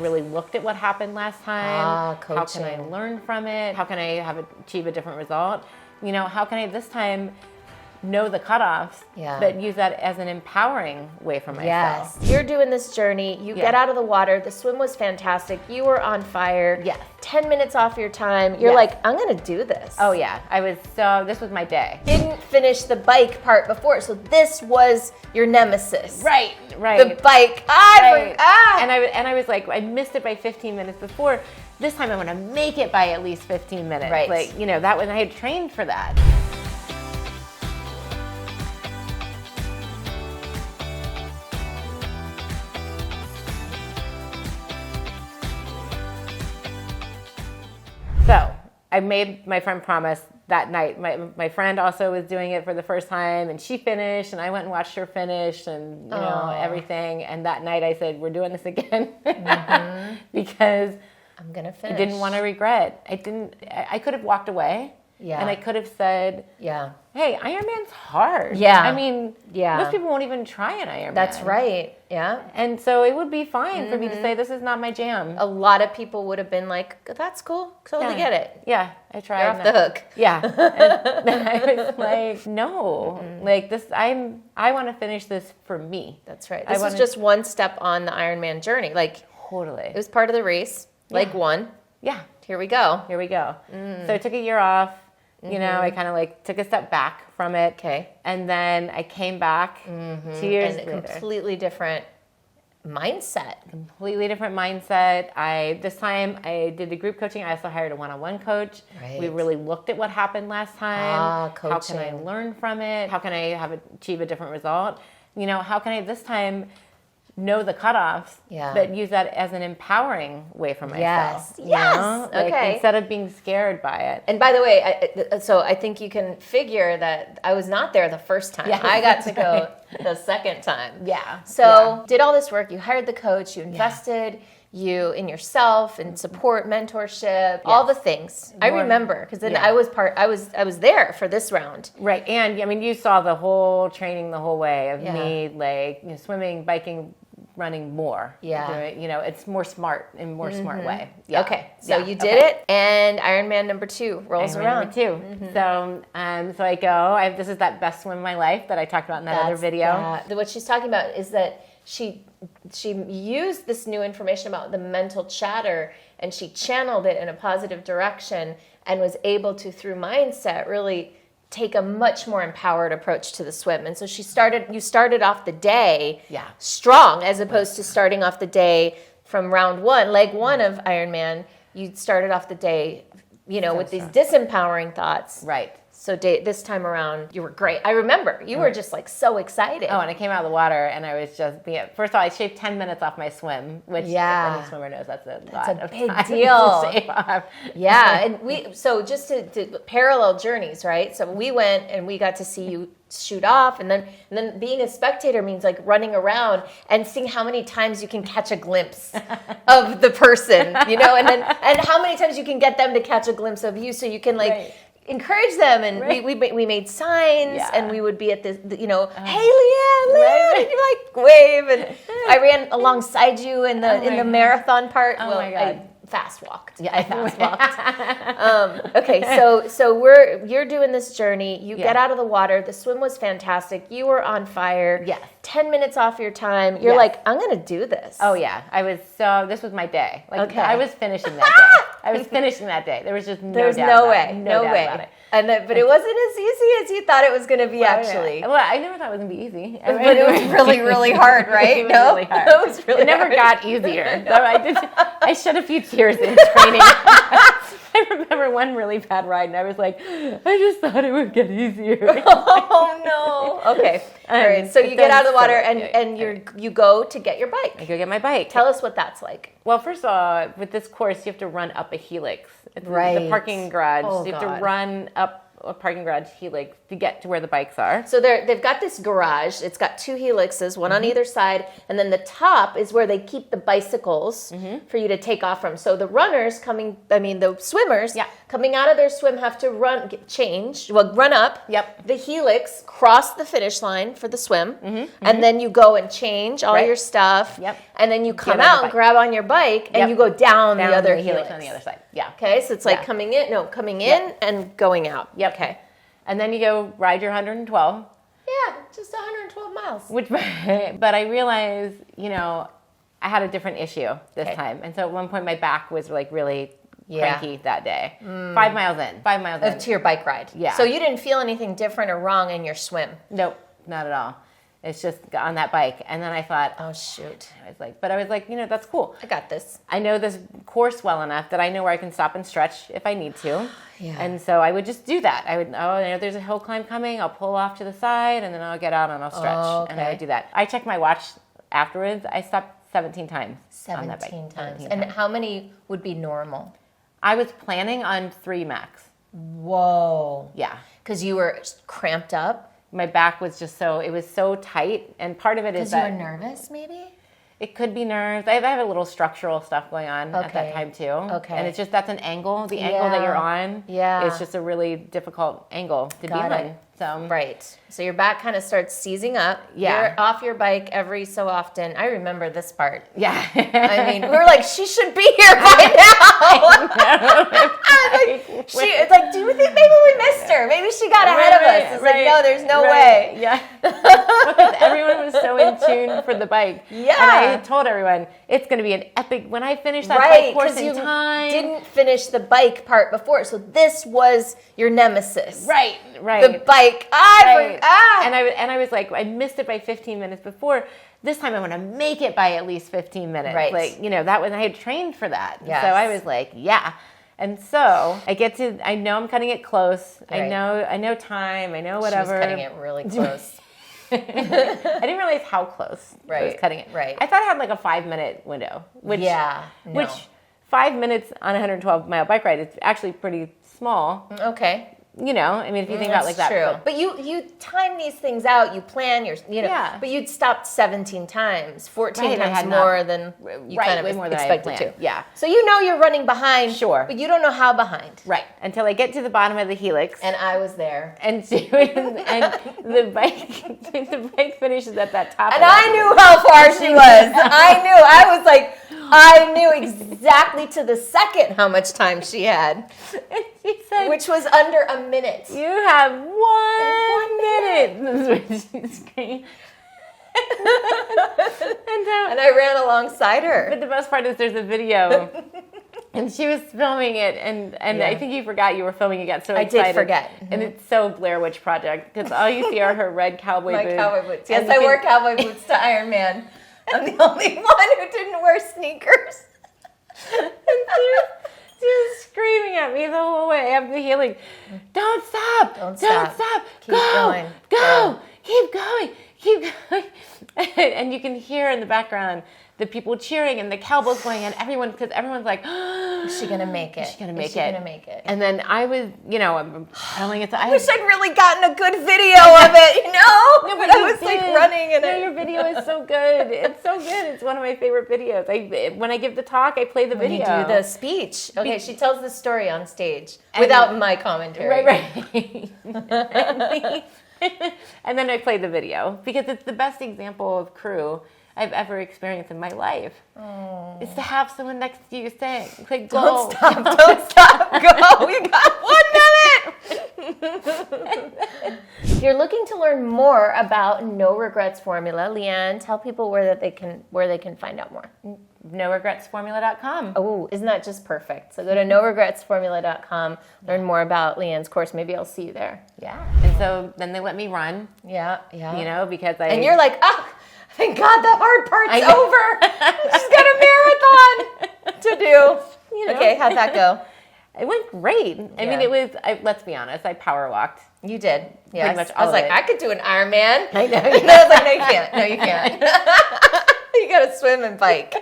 really looked at what happened last time. How can I Coaching. learn from it? How can I achieve a different result? How can I this time know the cutoffs, but use that as an empowering way for myself? Yes. You're doing this journey. You get out of the water. The swim was fantastic. You were on fire. Yes. 10 minutes off your time. You're like, I'm going to do this. Oh, yeah. this was my day. Didn't finish the bike part before. So this was your nemesis. Right. The bike. And I was like, I missed it by 15 minutes before. This time I want to make it by at least 15 minutes. Right. That was, I had trained for that. So I made my friend promise that night. My friend also was doing it for the first time, and she finished, and I went and watched her finish, and everything. And that night I said, we're doing this again. Because I'm going to finish. I didn't want to regret. I could have walked away. Yeah. And I could have said, hey, Ironman's hard. Yeah. I mean, most people won't even try an Ironman. That's right. Yeah. And so it would be fine for me to say, this is not my jam. A lot of people would have been like, that's cool. Totally get it. Yeah. I tried. You're off the hook. Yeah. And I was like, no. Like this, I want to finish this for me. That's right. This is just one step on the Ironman journey. Like, totally. It was part of the race. Leg one. Yeah. Here we go. So I took a year off. I kind of took a step back from it. Okay. And then I came back 2 years later. Completely different mindset. This time I did the group coaching. I also hired a one-on-one coach. Right. We really looked at what happened last time. Coaching. How can I learn from it? How can I achieve a different result? How can I this time know the cutoffs, but use that as an empowering way for myself. Yes. Okay. Instead of being scared by it. And by the way, so I think you can figure that I was not there the first time. Yes, I got to go the second time. Yeah. So did all this work. You hired the coach. You invested in yourself and support, mentorship, all the things. I remember because then I was there for this round. Right. And I mean, you saw the whole training the whole way of me, swimming, biking, running more. Yeah. It's more smart way. Yeah. Okay. So you did it, and Ironman number 2 rolls around. So I go. This is that best swim of my life that I talked about in that other video. What she's talking about is that she used this new information about the mental chatter, and she channeled it in a positive direction, and was able to, through mindset, really take a much more empowered approach to the swim. And so you started off the day strong, as opposed to starting off the day from round 1, leg 1 of Ironman. You started off the day, with these disempowering thoughts. Right. So this time around, you were great. I remember you were just so excited. Oh, and I came out of the water, and I was just first of all, I shaved 10 minutes off my swim, which any swimmer knows that's a big deal. To shave off. Yeah, and just to parallel journeys, right? So we went and we got to see you shoot off, and then being a spectator means running around and seeing how many times you can catch a glimpse of the person, and how many times you can get them to catch a glimpse of you, so you can encourage them. And we made signs, and we would be at this, hey, Leeann, and you wave, and I ran alongside you in the marathon part. Oh my God. I fast walked. Yeah, I fast walked. Okay, so you're doing this journey. You get out of the water. The swim was fantastic. You were on fire. Yes. 10 minutes off your time. You're like, I'm going to do this. Oh yeah, this was my day. I was finishing that day. There was just no doubt way. About it. But it wasn't as easy as you thought it was going to be, actually. Yeah. Well, I never thought it was going to be easy. But it was really, really hard, right? It was really hard. It never got easier. I shed a few tears in training. I remember one really bad ride, and I was like, I just thought it would get easier. Oh, no. Okay. All right. So you get out of the water, and you go to get your bike. I go get my bike. Tell us what that's like. Well, first of all, with this course, you have to run up a helix. It's right. The parking garage. Oh, you have to run up a parking garage helix to get to where the bikes are. So they've got this garage. It's got 2 helixes, one on either side, and then the top is where they keep the bicycles for you to take off from. So the swimmers coming out of their swim have to run up. Yep. The helix, cross the finish line for the swim, and then you go and change all your stuff. Yep. And then you come out and grab on your bike, and you go down the other helix on the other side. Yeah. Okay, so it's like coming in and going out. Yep. Okay. And then you go ride your 112. Yeah, just 112 miles. But I realized, I had a different issue this time. And so at one point my back was like really cranky that day. 5 miles in. To your bike ride. Yeah. So you didn't feel anything different or wrong in your swim? Nope, not at all. It's just on that bike. And then I thought, oh, shoot. I was like, that's cool. I got this. I know this course well enough that I know where I can stop and stretch if I need to. Yeah. And so I would just do that. I know there's a hill climb coming. I'll pull off to the side and then I'll get out and I'll stretch. Oh, okay. And I would do that. I checked my watch afterwards. I stopped 17 times. 17 times. And how many would be normal? I was planning on 3 max. Whoa. Yeah. Because you were cramped up? My back was it was so tight. And part of it is that... Because you were nervous, maybe? It could be nerves. I have a little structural stuff going on at that time too. Okay. And it's just, that's an angle. The angle that you're on is just a really difficult angle to be on. So. Right. So your back kind of starts seizing up. Yeah. You're off your bike every so often. I remember this part. Yeah. I mean, we were like, she should be here by now. It's like, do we think maybe we missed her? Maybe she got ahead of us. It's like, no, there's no way. Yeah. Because everyone was so in tune for the bike. Yeah. And I told everyone, it's going to be an epic, when I finish that bike course in time. You didn't finish the bike part before. So this was your nemesis. Right. The bike. I forgot. And I was like, I missed it by 15 minutes before. This time I want to make it by at least 15 minutes. Right. Like, that was, I had trained for that. Yes. So I was like, yeah. And so I know I'm cutting it close. Right. I know time. I know whatever. She was cutting it really close. I didn't realize how close I was cutting it. Right. I thought I had like a 5-minute window. Which 5 minutes on a 112-mile bike ride is actually pretty small. Okay. If you think about it like that. True. But you time these things out, you plan but you'd stopped 17 times, 14 times more than you kind of expected to. Yeah. So you're running behind. Sure. But you don't know how behind. Right. Until I get to the bottom of the helix. And I was there. And the bike finishes at that top. And I knew how far she was. I knew exactly to the second how much time she had. And she said, which was under a minute. You have 1 minute. That's what she screamed. And I ran alongside her. But the best part is there's a video. And she was filming it, and I think you forgot you were filming. You got so excited. I did forget. Mm-hmm. And it's so Blair Witch Project, because all you see are her red cowboy boots. My cowboy boots. Yes, I wore cowboy boots to Ironman. I'm the only one who didn't wear sneakers. And she was screaming at me the whole way up the helix. Don't stop. Don't stop. Keep going. Go. Keep going. And you can hear in the background the people cheering and the cowbells going, and because everyone's like, is she gonna make it? Is she gonna make it? And then I was, I'm telling it. I wish I'd really gotten a good video of it, No, but I was like running and your video is so good. It's so good. It's one of my favorite videos. When I give the talk, I play the video. You do the speech. Okay, she tells the story on stage without my commentary. Right. And then I play the video because it's the best example of crew I've ever experienced in my life. Oh. Is to have someone next to you saying, like, go. Don't stop, go. You got 1 minute. If you're looking to learn more about No Regrets Formula, Leeann, tell people where they can find out more. NoRegretsFormula.com. Oh, isn't that just perfect? So go to NoRegretsFormula.com, learn more about Leeann's course. Maybe I'll see you there. Yeah. And so then they let me run. Yeah. Because And you're like, thank God the hard part's over. She's got a marathon to do. Okay, how'd that go? It went great. I mean, it was, let's be honest, I power walked. You did. Yes. Pretty much I was like, it. I could do an Ironman. I know. And I was like, no, you can't. No, you can't. You got to swim and bike.